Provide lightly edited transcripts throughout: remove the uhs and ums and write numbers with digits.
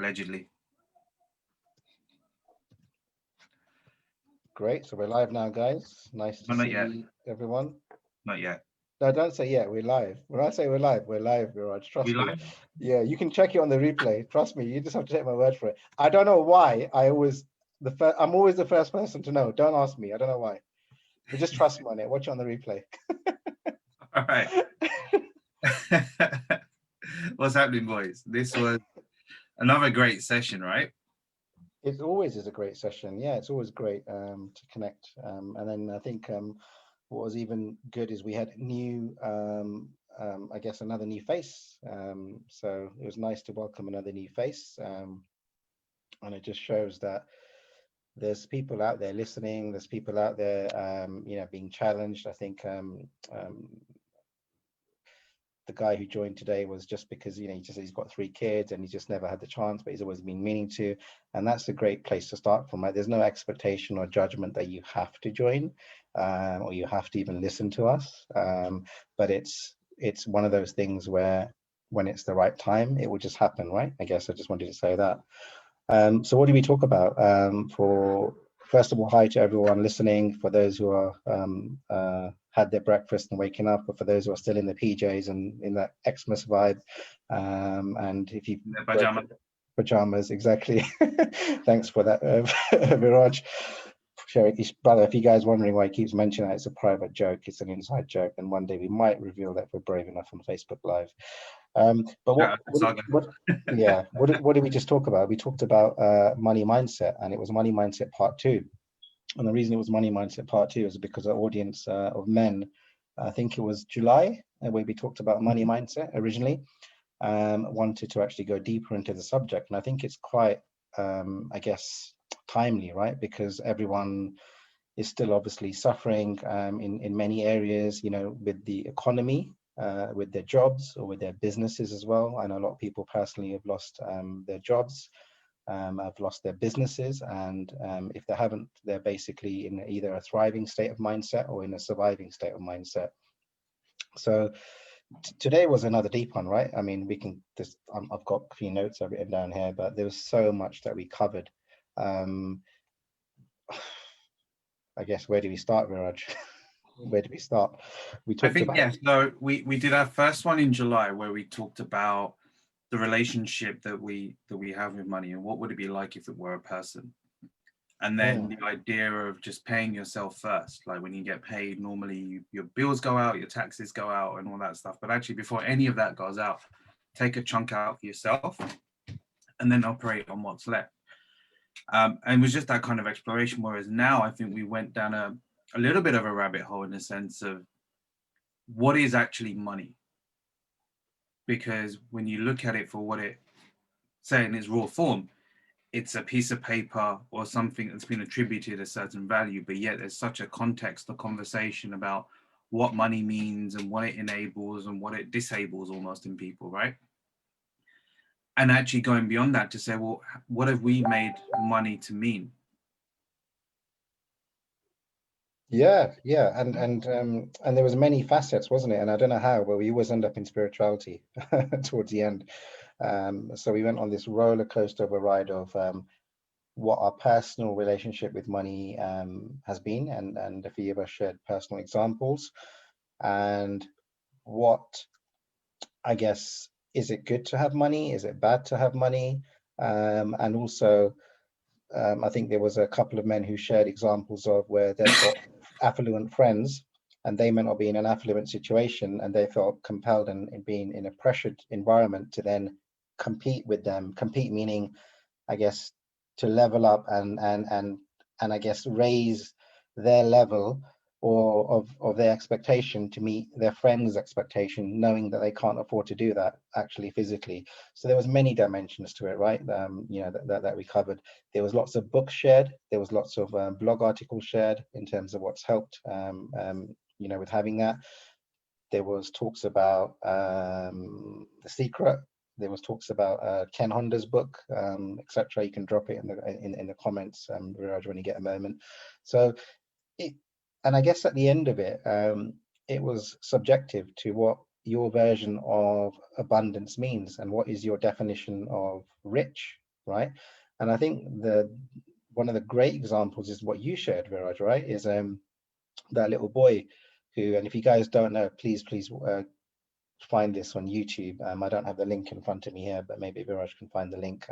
allegedly. Great. So we're live now, guys. Nice to No, not yet. see everyone. Not yet. No, don't say yeah, we're live. When I say we're live, Viraj. We Trust me. live? Yeah, you can check it on the replay. Trust me. You just have to take my word for it. I don't know why. I'm always the first person to know. Don't ask me. I don't know why. But just trust me on it. Watch it on the replay. All right. What's happening, boys? This was another great session, right? It always is a great session. Yeah, it's always great to connect. And then I think what was even good is we had new, I guess, another new face. So it was nice to welcome another new face. And it just shows that there's people out there listening. There's people out there, being challenged. I think the guy who joined today was just because he's got 3 kids and he's just never had the chance, but he's always been meaning to. And that's a great place to start from, right? There's no expectation or judgment that you have to join, or you have to even listen to us, but it's one of those things where when it's the right time it will just happen, right? I guess I just wanted to say that. So what do we talk about? For First of all, hi to everyone listening. For those who are had their breakfast and waking up, or for those who are still in the PJs and in that Xmas vibe, and if you The pajama. pajamas, exactly. Thanks for that, Viraj. Sharing, brother, if you guys wondering why he keeps mentioning that, it's a private joke. It's an inside joke, and one day we might reveal that if we're brave enough on Facebook Live. But Shout out to Saga. yeah, what did we just talk about? We talked about money mindset, and it was money mindset part 2. And the reason it was money mindset part 2 is because our audience of men, I think it was July, where we talked about money mindset originally, wanted to actually go deeper into the subject. And I think it's quite, I guess, timely, right? Because everyone is still obviously suffering in many areas, with the economy, with their jobs or with their businesses as well. I know a lot of people personally have lost their jobs, have lost their businesses, and if they haven't, they're basically in either a thriving state of mindset or in a surviving state of mindset. So today was another deep one, right? I mean, we can just, I've got a few notes I've written down here, but there was so much that we covered. Um, I guess, where do we start, Viraj? Where do we start? We I talked think, about, yeah, so we did our first one in July where we talked about the relationship that we have with money and what would it be like if it were a person. And then mm, the idea of just paying yourself first, like when you get paid, normally your bills go out, your taxes go out, and all that stuff. But actually, before any of that goes out, take a chunk out for yourself, and then operate on what's left. And it was just that kind of exploration. Whereas now, I think we went down a little bit of a rabbit hole in the sense of what is actually money, because when you look at it for what it say in its raw form, it's a piece of paper or something that's been attributed a certain value, but yet there's such a context or conversation about what money means and what it enables and what it disables almost in people, right? And actually going beyond that to say, well, what have we made money to mean? yeah, and there was many facets, wasn't it? And I don't know how, but we always end up in spirituality towards the end. So we went on this roller coaster of a ride of what our personal relationship with money has been, and a few of us shared personal examples, and what, I guess, is it good to have money? Is it bad to have money? And also, I think there was a couple of men who shared examples of where they've got affluent friends and they may not be in an affluent situation and they felt compelled in being in a pressured environment to then compete with them. Compete meaning, I guess, to level up and I guess raise their level or of their expectation to meet their friends' expectation, knowing that they can't afford to do that actually physically. So there was many dimensions to it, right? That we covered. There was lots of books shared. There was lots of blog articles shared in terms of what's helped, with having that. There was talks about The Secret. There was talks about Ken Honda's book, etc. You can drop it in the comments, Viraj, when you get a moment. So, it, and I guess at the end of it, it was subjective to what your version of abundance means and what is your definition of rich. right? And I think one of the great examples is what you shared, Viraj, right? Is that little boy who, and if you guys don't know, please find this on YouTube. I don't have the link in front of me here, but maybe Viraj can find the link,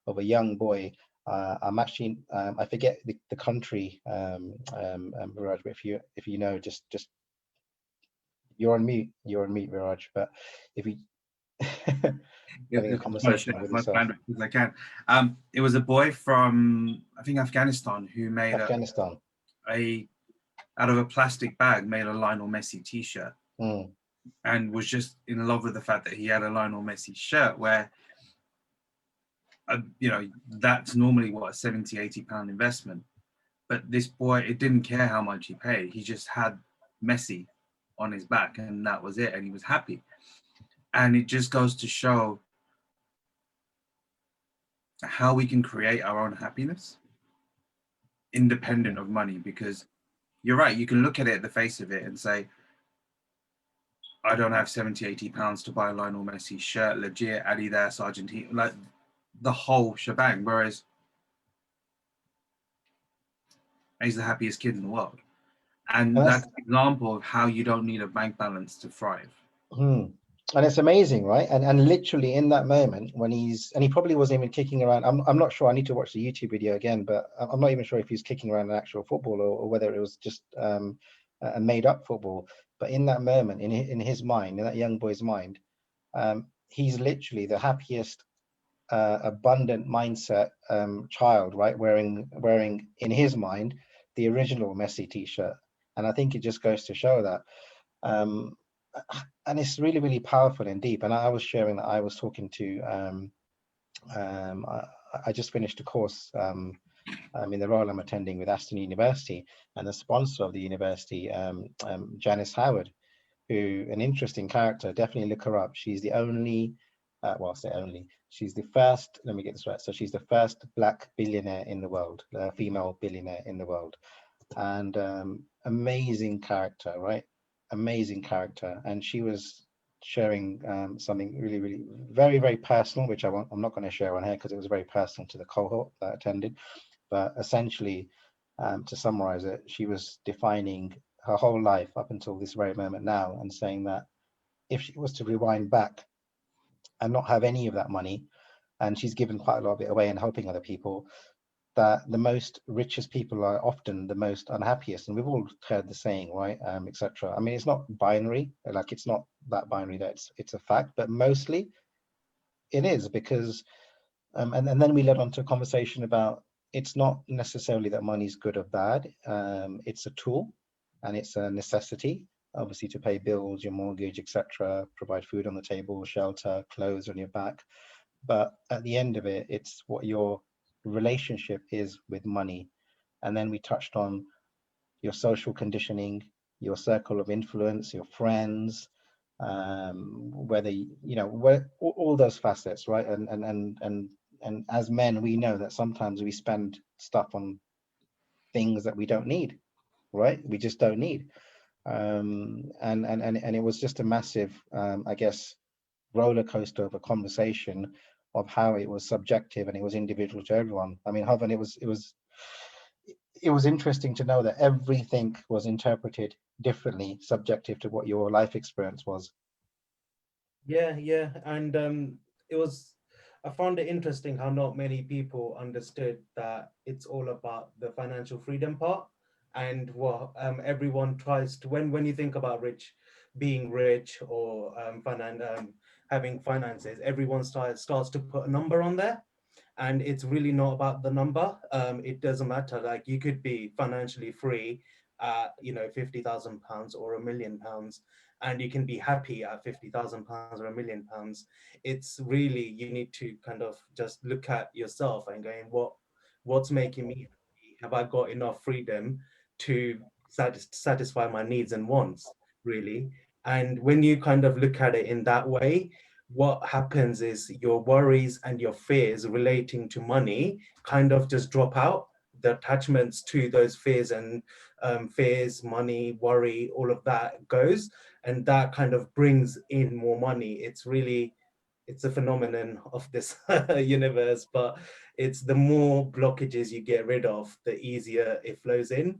of a young boy. I'm actually, I forget the country, Viraj, but if you know, just you're on mute, Viraj. But if you having a If I share conversation with as much yourself. bandwidth as I can. It was a boy from, I think, Afghanistan, who made Afghanistan. a out of a plastic bag, made a Lionel Messi t-shirt, Mm, and was just in love with the fact that he had a Lionel Messi shirt, where that's normally what, a 70-80 pound investment. But this boy, it didn't care how much he paid, he just had Messi on his back, and that was it, and he was happy. And it just goes to show how we can create our own happiness independent of money. Because you're right, you can look at it at the face of it and say, I don't have 70-80 pounds to buy a Lionel Messi shirt, legit, Adidas, Argentina, like the whole shebang. Whereas he's the happiest kid in the world. and And that's that's an example of how you don't need a bank balance to thrive. mm, and it's amazing, right? And literally in that moment when he probably wasn't even kicking around. I'm not sure. I need to watch the YouTube video again, but I'm not even sure if he's kicking around an actual football, or whether it was just a made up football. But in that moment, in his mind, in that young boy's mind, he's literally the happiest, abundant mindset child, right? Wearing in his mind the original Messi t-shirt. And I think it just goes to show that. Um, and it's really, really powerful and deep. And I was sharing that I was talking to, um, I, I just finished a course in the role I'm attending with Aston University, and the sponsor of the university, Janice Howard, who, an interesting character. Definitely look her up. She's the only, well, I say only, she's the first, let me get this right. So she's the first Black billionaire in the world, female billionaire in the world. And amazing character, right? Amazing character. And she was sharing something really, really very, very personal, which I'm not going to share on here because it was very personal to the cohort that attended. But essentially, to summarize it, she was defining her whole life up until this very moment now, and saying that if she was to rewind back and not have any of that money, and she's given quite a lot of it away and helping other people, that the most richest people are often the most unhappiest. And we've all heard the saying, right? Etc. I mean, it's not binary, like it's not that binary that it's a fact, but mostly it is, because and then we led on to a conversation about, it's not necessarily that money's good or bad. It's a tool, and it's a necessity, obviously, to pay bills, your mortgage, etc., provide food on the table, shelter, clothes on your back. But at the end of it, it's what your relationship is with money. And then we touched on your social conditioning, your circle of influence, your friends, whether where all those facets, right? And as men, we know that sometimes we spend stuff on things that we don't need, right? We just don't need. And it was just a massive, I guess, roller coaster of a conversation of how it was subjective and it was individual to everyone. I mean, Hovan, it was interesting to know that everything was interpreted differently, subjective to what your life experience was. Yeah, and it was. I found it interesting how not many people understood that it's all about the financial freedom part, and what everyone tries to, when you think about being rich, or having finances, everyone starts to put a number on there, and it's really not about the number. It doesn't matter. Like, you could be financially free at, £50,000 or £1,000,000, and you can be happy at £50,000 or £1,000,000. It's really, you need to kind of just look at yourself and going, what's making me happy? Have I got enough freedom to satisfy my needs and wants, really? And when you kind of look at it in that way, what happens is your worries and your fears relating to money kind of just drop out. The attachments to those fears and fears, money, worry, all of that goes, and that kind of brings in more money. it's a phenomenon of this universe, but it's the more blockages you get rid of, the easier it flows in.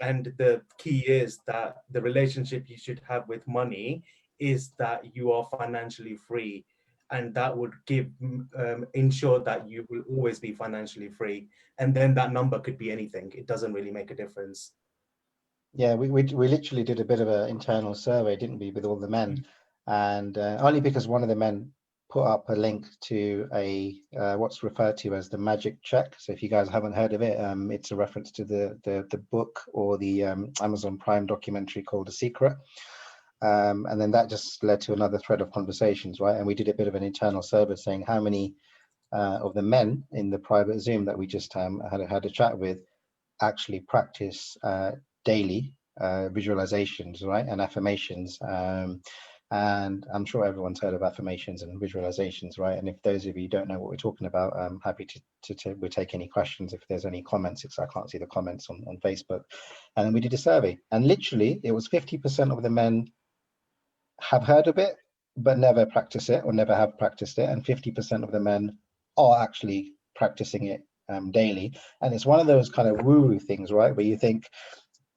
And the key is that the relationship you should have with money is that you are financially free, and that would ensure that you will always be financially free. And then that number could be anything. It doesn't really make a difference. Yeah, we literally did a bit of an internal survey, didn't we, with all the men, and only because one of the men put up a link to a what's referred to as the magic check. So if you guys haven't heard of it, it's a reference to the book or the Amazon Prime documentary called The Secret. And then that just led to another thread of conversations, right? And we did a bit of an internal survey saying how many of the men in the private Zoom that we just had a chat with actually practice daily visualizations, right, and affirmations. And I'm sure everyone's heard of affirmations and visualizations, right? And if those of you don't know what we're talking about, I'm happy to we'll take any questions if there's any comments, because I can't see the comments on Facebook. And then we did a survey, and literally it was 50% of the men have heard of it but never practice it or never have practiced it, and 50% of the men are actually practicing it daily. And it's one of those kind of woo-woo things, right, where you think,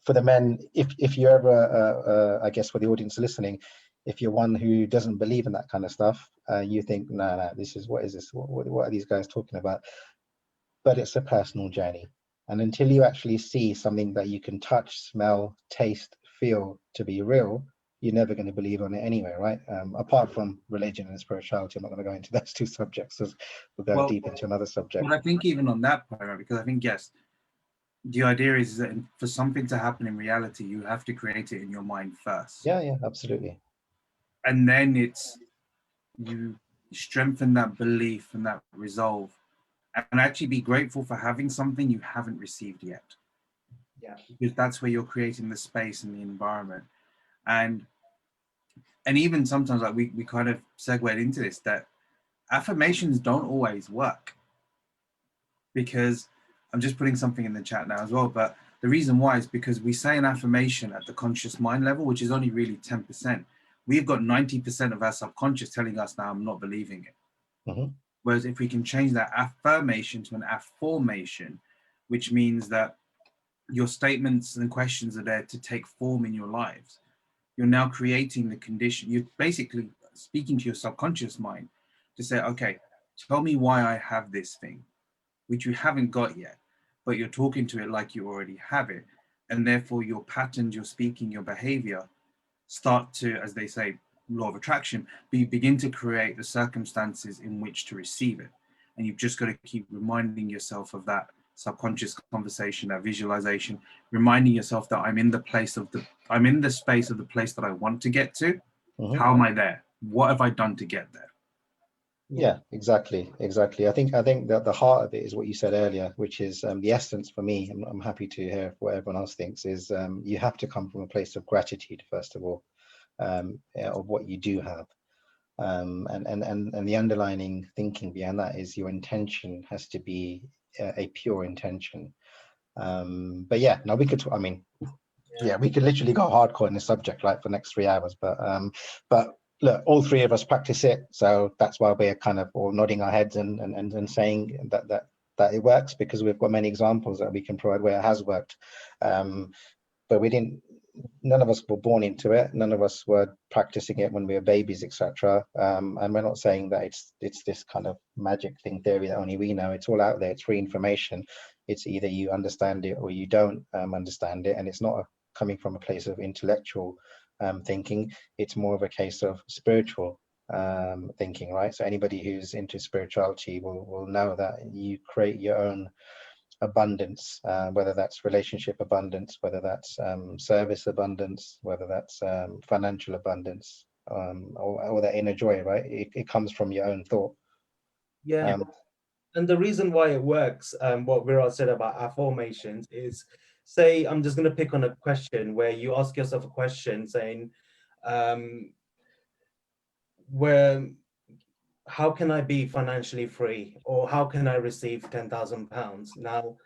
for the men, if you're ever I guess for the audience listening, if you're one who doesn't believe in that kind of stuff, you think, no, this is, what is this, what are these guys talking about? But it's a personal journey, and until you actually see something that you can touch, smell, taste, feel to be real, you're never going to believe on it anyway, right? Apart from religion and spirituality, I'm not going to go into those two subjects, because we'll go deep into another subject. But I think even on that point, right, because I think, yes, the idea is that for something to happen in reality, you have to create it in your mind first. Yeah, absolutely. And then it's, you strengthen that belief and that resolve, and actually be grateful for having something you haven't received yet. Yeah. Because that's where you're creating the space and the environment. And even sometimes, like we kind of segued into this, that affirmations don't always work. Because I'm just putting something in the chat now as well, but the reason why is because we say an affirmation at the conscious mind level, which is only really 10%. We've got 90% of our subconscious telling us, now I'm not believing it. Mm-hmm. Whereas if we can change that affirmation to an affirmation, which means that your statements and questions are there to take form in your lives, you're now creating the condition. You're basically speaking to your subconscious mind to say, okay, tell me why I have this thing, which you haven't got yet, but you're talking to it like you already have it. And therefore your patterns, your speaking, your behavior start to, as they say, law of attraction, begin to create the circumstances in which to receive it. And you've just got to keep reminding yourself of that subconscious conversation, that visualization, reminding yourself that I'm in the space of the place that I want to get to. Mm-hmm. How am I there? What have I done to get there? Yeah, exactly. I think that the heart of it is what you said earlier, which is the essence for me. I'm happy to hear what everyone else thinks, is you have to come from a place of gratitude, first of all, of what you do have. And the underlying thinking behind that is your intention has to be a pure intention. But yeah, now we could, we could literally go hardcore in this subject, like, for the next 3 hours, but look, all three of us practice it, so that's why we're kind of all nodding our heads and saying that it works, because we've got many examples that we can provide where it has worked. But none of us were born into it. None of us were practicing it when we were babies, etc. And we're not saying that it's this kind of magic thing theory that only we know. It's all out there. It's free information. It's either you understand it or you don't understand it, and it's not coming from a place of intellectual thinking. It's more of a case of spiritual thinking, right? So anybody who's into spirituality will know that you create your own abundance, whether that's relationship abundance, whether that's service abundance, whether that's financial abundance, or that inner joy, right? It comes from your own thought. Yeah. And the reason why it works, what Viral said about affirmations, is, say, I'm just going to pick on a question where you ask yourself a question saying, how can I be financially free, or how can I receive £10,000? Now,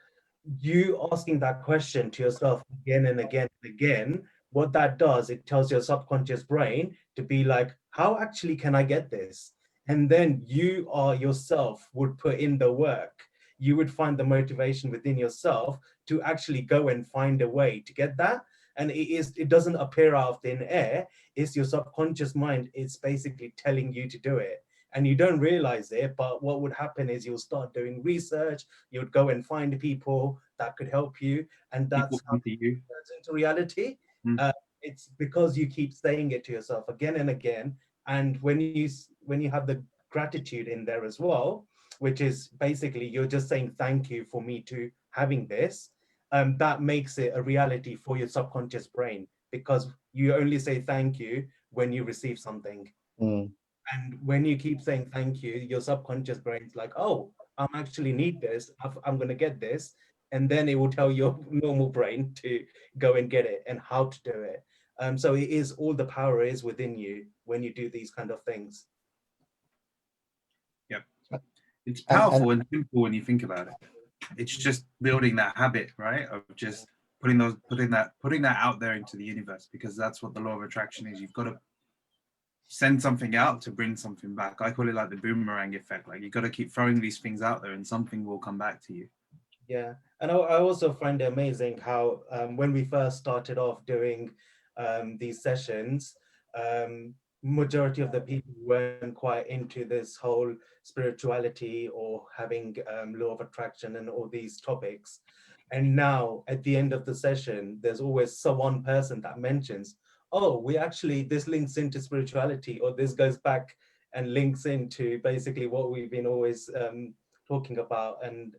you asking that question to yourself again and again and again, what that does, it tells your subconscious brain to be like, how actually can I get this? and then you are yourself would put in the work. You would find the motivation within yourself to actually go and find a way to get that. And it doesn't appear out of thin air. It's your subconscious mind. It's basically telling you to do it. And you don't realize it, but what would happen is you'll start doing research, you would go and find people that could help you, and People that's how come it to you. turns into reality. Mm. It's because you keep saying it to yourself again and again, and when you have the gratitude in there as well, which is basically you're just saying thank you for me to having this, that makes it a reality for your subconscious brain, because you only say thank you when you receive something. Mm. And when you keep saying thank you, your subconscious brain's like, oh, I'm actually need this, I'm going to get this. And then it will tell your normal brain to go and get it and how to do it. So it is, all the power is within you when you do these kind of things. Yep. It's And powerful and simple when you think about it. It's just building that habit, right? Of just putting that out there into the universe, because that's what the law of attraction is. You've got to send something out to bring something back. I call it like the boomerang effect. Like, you've got to keep throwing these things out there and something will come back to you. Yeah, and I also find it amazing how when we first started off doing these sessions, majority of the people weren't quite into this whole spirituality or having law of attraction and all these topics. And now at the end of the session, there's always one person that mentions, oh, we actually, this links into spirituality, or this goes back and links into basically what we've been always talking about. And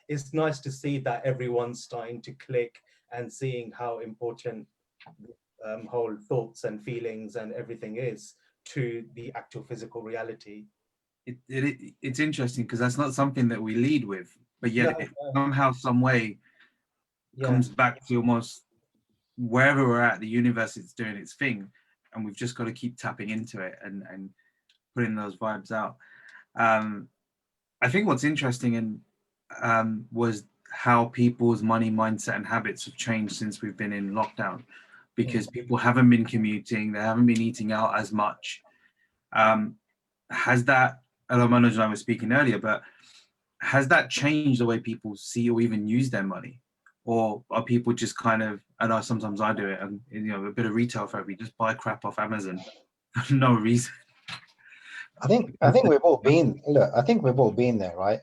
it's nice to see that everyone's starting to click and seeing how important whole thoughts and feelings and everything is to the actual physical reality. It's interesting because that's not something that we lead with, but yet No, it somehow, some way yeah, comes back to almost wherever we're at, the universe is doing its thing, and we've just got to keep tapping into it and putting those vibes out. I think what's interesting was how people's money mindset and habits have changed since we've been in lockdown, because people haven't been commuting, they haven't been eating out as much. Has that, and Manoj and I were speaking earlier, but has that changed the way people see or even use their money? Or are people just kind of, I know sometimes I do it, and a bit of retail therapy, just buy crap off Amazon for no reason. I think we've all been, look, I think we've all been there, right?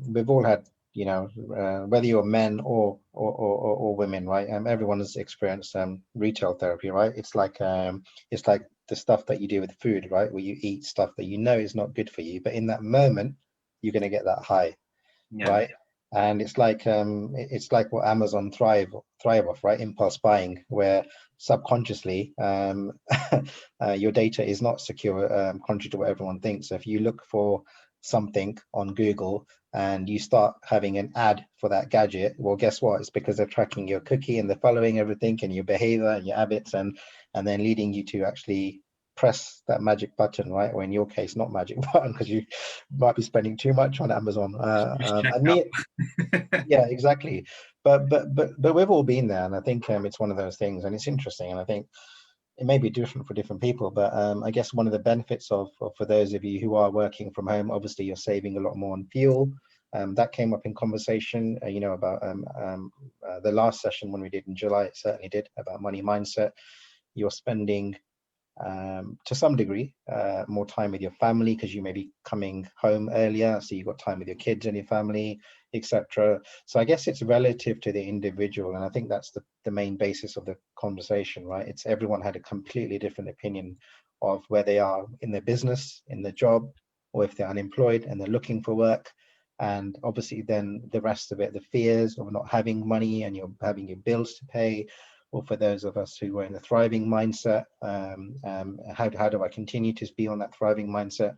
We've all had, whether you're men or women, right? Everyone has experienced retail therapy, right? It's like the stuff that you do with food, right? Where you eat stuff that you know is not good for you, but in that moment, you're going to get that high, Yeah. right? And it's like what Amazon thrive off, right? Impulse buying, where subconsciously your data is not secure, contrary to what everyone thinks. So if you look for something on Google and you start having an ad for that gadget, well, guess what? It's because they're tracking your cookie and they're following everything and your behavior and your habits, and then leading you to actually press that magic button, right? Or in your case, not magic button, because you might be spending too much on Amazon. And me, yeah, exactly. But we've all been there, and I think it's one of those things, and it's interesting, and I think it may be different for different people. But I guess one of the benefits of for those of you who are working from home, obviously you're saving a lot more on fuel. That came up in conversation, about the last session when we did in July. It certainly did, about money mindset. You're spending to some degree more time with your family, because you may be coming home earlier, so you've got time with your kids and your family, etc. So I guess it's relative to the individual, and I think that's the main basis of the conversation, right? It's everyone had a completely different opinion of where they are in their business, in their job, or if they're unemployed and they're looking for work. And obviously then the rest of it, the fears of not having money and you're having your bills to pay, or for those of us who were in the thriving mindset, how do I continue to be on that thriving mindset?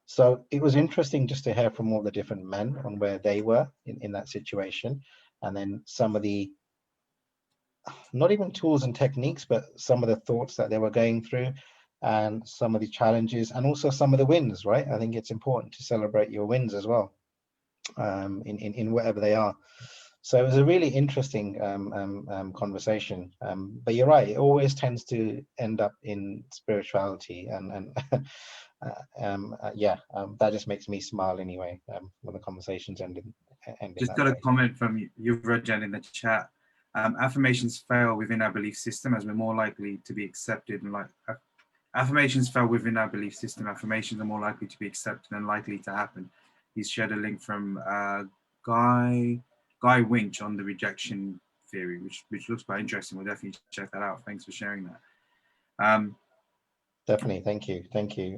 So it was interesting just to hear from all the different men on where they were in that situation, and then some of the, not even tools and techniques, but some of the thoughts that they were going through, and some of the challenges, and also some of the wins, right? I think it's important to celebrate your wins as well, in whatever they are. So it was a really interesting conversation. But you're right, it always tends to end up in spirituality. And that just makes me smile anyway, when the conversation's ending Just that got a way. comment from you, Rajan, in the chat. Affirmations fail within our belief system as we're more likely to be accepted and affirmations fail within our belief system. Affirmations are more likely to be accepted and likely to happen. He's shared a link from Guy Winch on the rejection theory, which looks quite interesting. We'll definitely check that out. Thanks for sharing that. Definitely, thank you.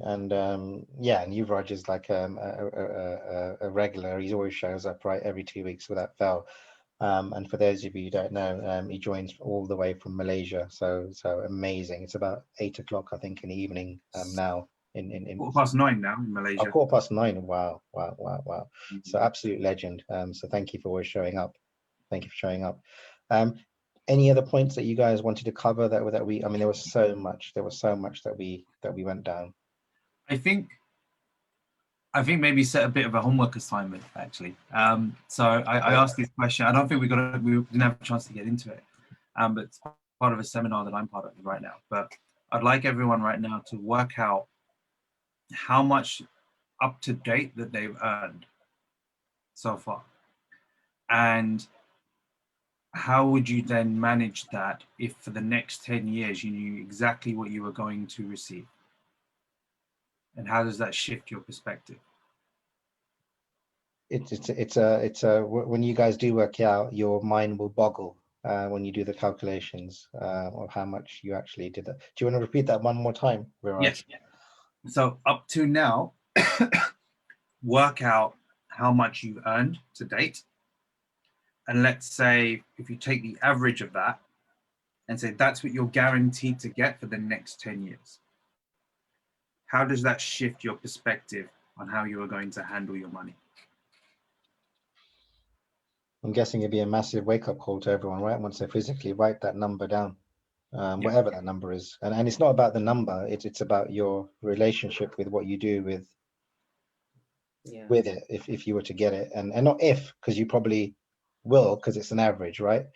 And and Yuvraj is like a regular. He always shows up right every 2 weeks without fail. And for those of you who don't know, he joins all the way from Malaysia. So amazing. It's about 8 o'clock, I think, in the evening now. In 9:15 now in Malaysia. 9:15. Wow. So absolute legend. So thank you for always showing up. Thank you for showing up. Any other points that you guys wanted to cover that we, I mean, there was so much that we went down. I think maybe set a bit of a homework assignment actually. So I asked this question. I don't think we didn't have a chance to get into it, but it's part of a seminar that I'm part of right now. But I'd like everyone right now to work out how much up to date that they've earned so far, and how would you then manage that if for the next 10 years you knew exactly what you were going to receive? And how does that shift your perspective? It's a when you guys do work out, your mind will boggle when you do the calculations of how much you actually did that. Do you want to repeat that one more time, Viraj? Yes. So up to now, work out how much you've earned to date. And let's say if you take the average of that and say that's what you're guaranteed to get for the next 10 years. How does that shift your perspective on how you are going to handle your money? I'm guessing it'd be a massive wake-up call to everyone, right? Once they physically write that number down, whatever that number is. And it's not about the number, it's about your relationship with what you do with it, if you were to get it. And not if, because you probably will, because it's an average, right?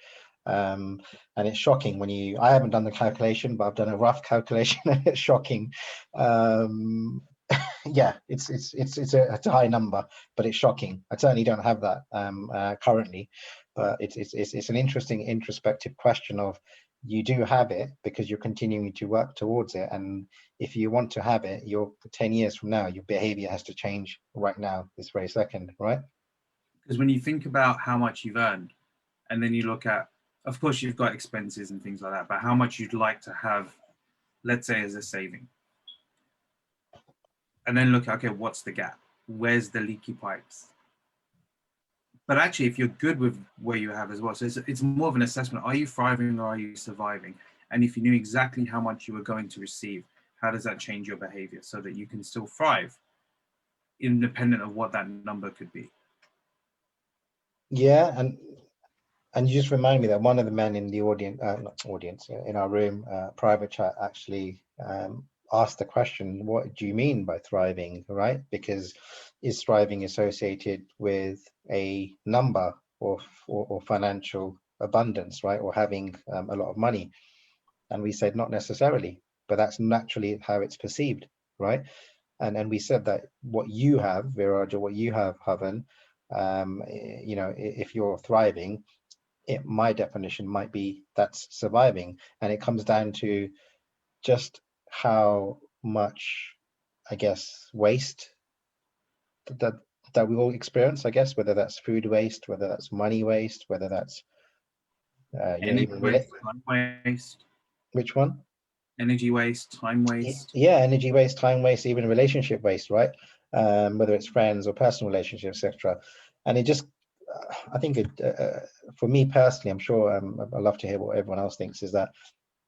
And it's shocking when I haven't done the calculation, but I've done a rough calculation and it's shocking. Yeah, it's a high number, but it's shocking. I certainly don't have that currently, but it's an interesting introspective question of, you do have it because you're continuing to work towards it, and if you want to have it, 10 years from now, your behavior has to change right now, this very second, right? Because when you think about how much you've earned, and then you look at, of course, you've got expenses and things like that, but how much you'd like to have, let's say, as a saving. And then look, okay, what's the gap? Where's the leaky pipes? But actually, if you're good with where you have as well, so it's more of an assessment. Are you thriving or are you surviving? And if you knew exactly how much you were going to receive, how does that change your behavior so that you can still thrive independent of what that number could be? Yeah, and you just remind me that one of the men in the audience, in our room, private chat, actually asked the question, what do you mean by thriving, right? Because is thriving associated with a number or financial abundance, right? Or having a lot of money? And we said not necessarily, but that's naturally how it's perceived, right? And we said that what you have, Viraj, or what you have, Havan, if you're thriving, my definition might be that's surviving. And it comes down to just how much, I guess, waste that we all experience, I guess, whether that's food waste, whether that's money waste, whether that's energy waste, time waste. Which one? Energy waste, time waste. Yeah, energy waste, time waste, even relationship waste, right? Whether it's friends or personal relationships, etc. And it just, I think for me personally, I'm sure I'd love to hear what everyone else thinks, is that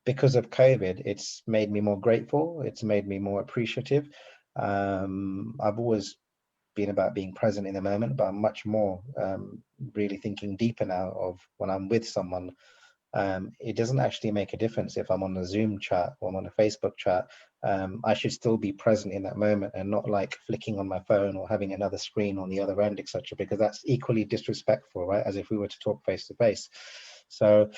because of COVID, it's made me more grateful. It's made me more appreciative. I've always been about being present in the moment, but I'm much more really thinking deeper now of when I'm with someone. It doesn't actually make a difference if I'm on a Zoom chat or I'm on a Facebook chat. I should still be present in that moment and not like flicking on my phone or having another screen on the other end, etc., because that's equally disrespectful, right? As if we were to talk face to face. So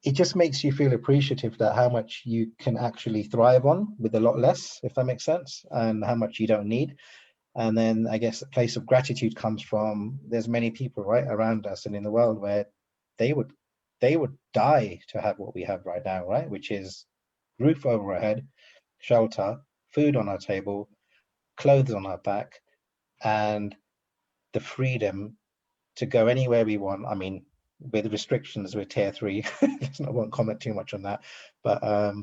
it just makes you feel appreciative that how much you can actually thrive on with a lot less, if that makes sense, and how much you don't need. And then I guess a place of gratitude comes from, there's many people right around us and in the world where they would die to have what we have right now, right? Which is roof over our head, shelter, food on our table, clothes on our back, and the freedom to go anywhere we want. I mean, with restrictions with tier 3, I won't comment too much on that, but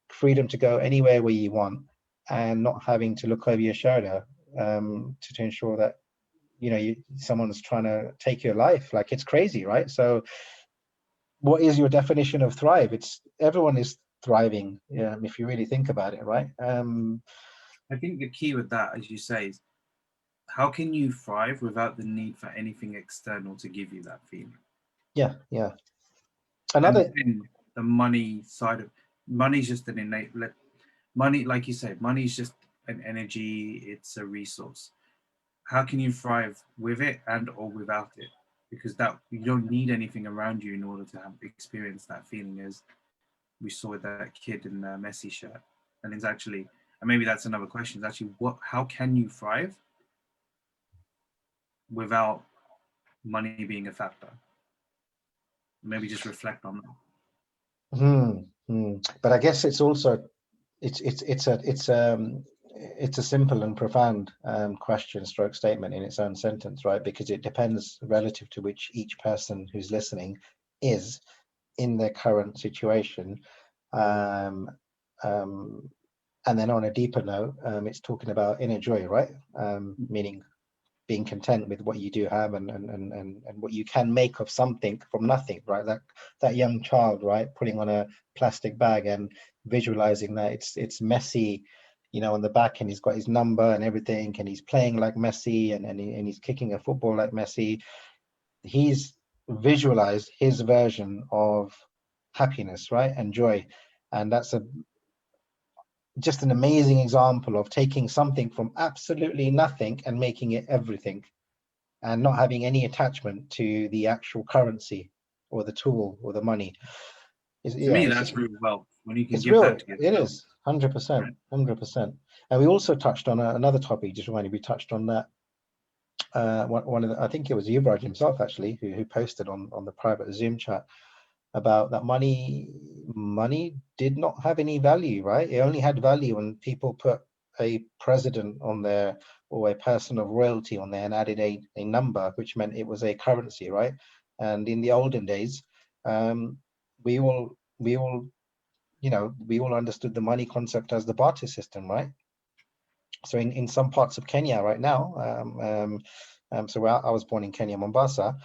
freedom to go anywhere where you want and not having to look over your shoulder to ensure that someone's trying to take your life. Like, it's crazy, right? So what is your definition of thrive? It's everyone is thriving, if you really think about it, right? I think the key with that, as you say, is how can you thrive without the need for anything external to give you that feeling? Yeah. And the money side of money is just an innate money, like you said, money is just an energy, it's a resource. How can you thrive with it and or without it? Because that you don't need anything around you in order to have experience that feeling, as we saw with that kid in the Messi shirt. And it's actually, and maybe that's another question, is actually how can you thrive without money being a factor? Maybe just reflect on that. But I guess it's also it's a simple and profound question stroke statement in its own sentence, right? Because it depends relative to which each person who's listening is in their current situation. And then on a deeper note, it's talking about inner joy, right? Meaning being content with what you do have and what you can make of something from nothing, right? That young child, right, putting on a plastic bag and visualizing that it's Messi, on the back, and he's got his number and everything, and he's playing like Messi, and he's kicking a football like Messi. He's visualized his version of happiness, right, and joy. And that's just an amazing example of taking something from absolutely nothing and making it everything, and not having any attachment to the actual currency or the tool or the money. To me, that's real wealth, when you can give real, that to yourself. It is 100%. And we also touched on another topic, just reminded, we touched on that. One of the, I think it was Yuvraj himself actually, who posted on the private Zoom chat about that money did not have any value, right? It only had value when people put a president on there or a person of royalty on there and added a number, which meant it was a currency, right? And in the olden days, we all understood the money concept as the barter system, right? So in some parts of Kenya right now, so I was born in Kenya, Mombasa,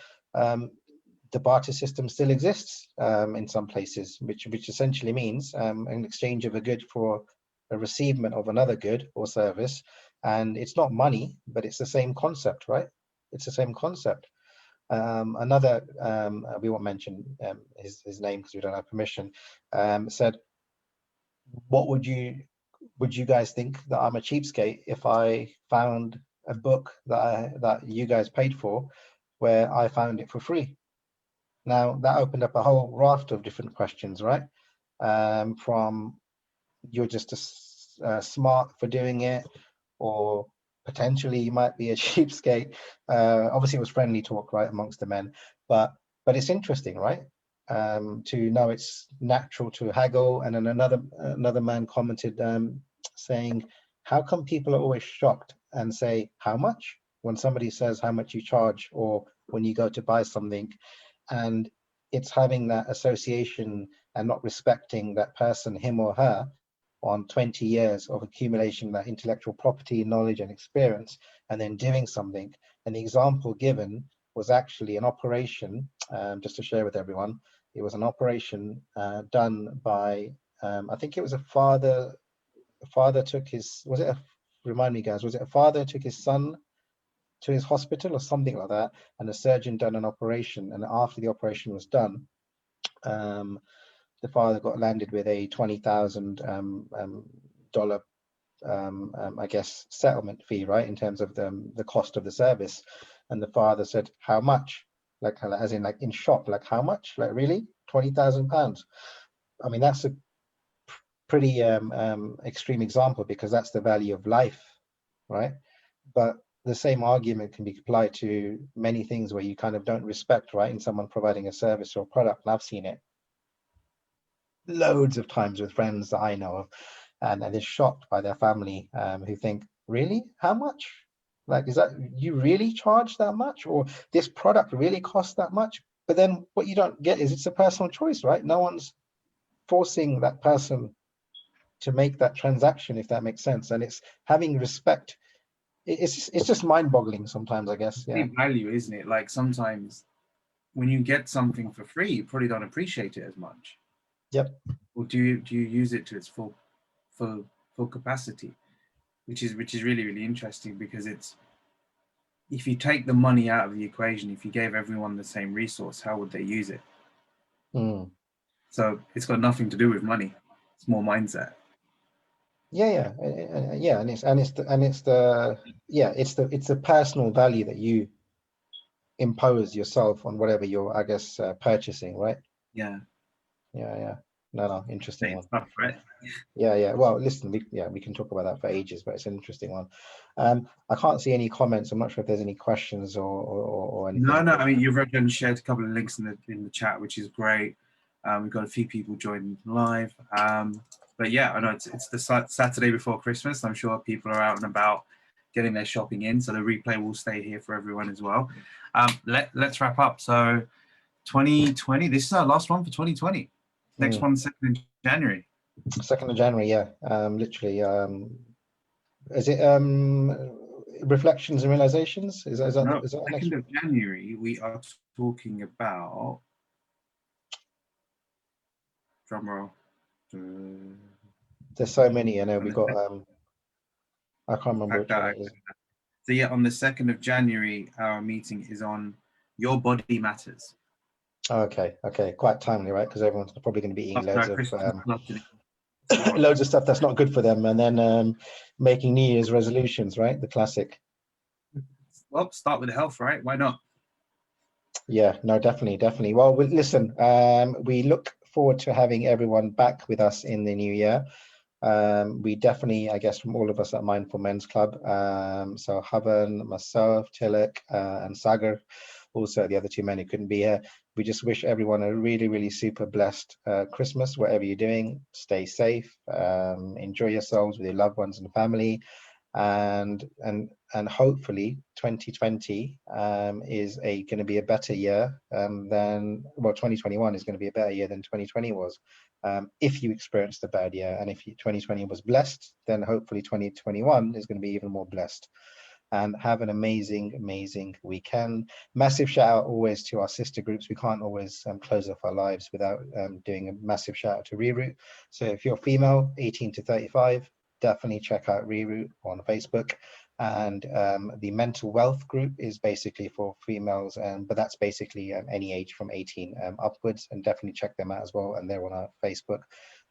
the barter system still exists in some places, which essentially means an exchange of a good for a receivement of another good or service. And it's not money, but it's the same concept, right? It's the same concept. Another, we won't mention his name because we don't have permission, said, what would you guys think that I'm a cheapskate if I found a book that you guys paid for where I found it for free? Now, that opened up a whole raft of different questions, right? From you're just smart for doing it, or potentially you might be a cheapskate. Obviously, it was friendly talk, right, amongst the men, but it's interesting, right? To know it's natural to haggle. And then another man commented saying, how come people are always shocked and say how much when somebody says how much you charge, or when you go to buy something? And it's having that association and not respecting that person, him or her, on 20 years of accumulation, that intellectual property, knowledge and experience, and then doing something. And the example given was actually an operation, just to share with everyone. It was an operation done by, I think it was a father took his, remind me guys, was it a father took his son to his hospital or something like that, and the surgeon done an operation, and after the operation was done, the father got landed with a $20,000 I guess settlement fee, right, in terms of the cost of the service. And the father said, how much? Like, as in, like, in shock, like, how much? Like, really? £20,000. I mean, that's a pretty extreme example, because that's the value of life, right? But the same argument can be applied to many things where you kind of don't respect, right, in someone providing a service or product. And I've seen it loads of times with friends that I know of, and they're shocked by their family, who think, really, how much? Like, is that, you really charge that much, or this product really costs that much? But then what you don't get is, it's a personal choice, right? No one's forcing that person to make that transaction, if that makes sense. And it's having respect. It's just mind-boggling sometimes, I guess. Yeah. The value, isn't it? Like sometimes when you get something for free, you probably don't appreciate it as much. Yep. Or do you use it to its full capacity, which is really, really interesting, because it's, if you take the money out of the equation, if you gave everyone the same resource, how would they use it? Mm. So it's got nothing to do with money. It's more mindset. Yeah, and it's the personal value that you impose yourself on whatever you're, I guess, purchasing, right? Yeah. No, interesting one. Stuff, right? Yeah. Well, listen, we can talk about that for ages, but it's an interesting one. I can't see any comments. I'm not sure if there's any questions or anything. No. I mean, you've already shared a couple of links in the chat, which is great. We've got a few people joining live. But yeah, I know it's the Saturday before Christmas. I'm sure people are out and about getting their shopping in, so the replay will stay here for everyone as well. Let's wrap up. So 2020, this is our last one for 2020. Next one, 2nd of January. 2nd of January, yeah. Literally. Is it reflections and realizations? Is that No, is that 2nd of January, we are talking about, drum roll. There's so many. I know we got I can't remember which one it is. So yeah, on the 2nd of January, our meeting is on Your Body Matters. Okay, quite timely, right? Because everyone's probably going to be eating loads of stuff that's not good for them, and then making New Year's resolutions, right? The classic. Well, start with health, right? Why not? Yeah, no, definitely. Well, listen, we look forward to having everyone back with us in the new year. We definitely, I guess, from all of us at Mindful Men's Club, so Havan, myself, Tilak, and Sagar, also the other two men who couldn't be here, we just wish everyone a really, really super blessed Christmas, whatever you're doing. Stay safe, enjoy yourselves with your loved ones and family, and hopefully 2020 is going to be a better year than, well, 2021 is going to be a better year than 2020 was. If you experienced a bad year, and if 2020 was blessed, then hopefully 2021 is going to be even more blessed. And have an amazing weekend. Massive shout out always to our sister groups. We can't always close off our lives without doing a massive shout out to Reroute. So if you're female, 18 to 35, definitely check out Reroute on Facebook. And the mental wealth group is basically for females, but that's basically any age from 18 upwards, and definitely check them out as well. And they're on our Facebook.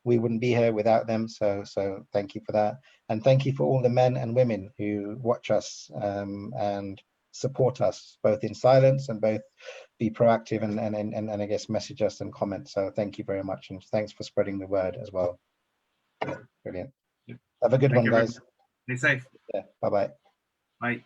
We wouldn't be here without them, so thank you for that. And thank you for all the men and women who watch us and support us, both in silence and both be proactive and I guess message us and comment. So thank you very much, and thanks for spreading the word as well. Brilliant. Have a good one, guys. Stay safe. Yeah. Bye-bye. Bye.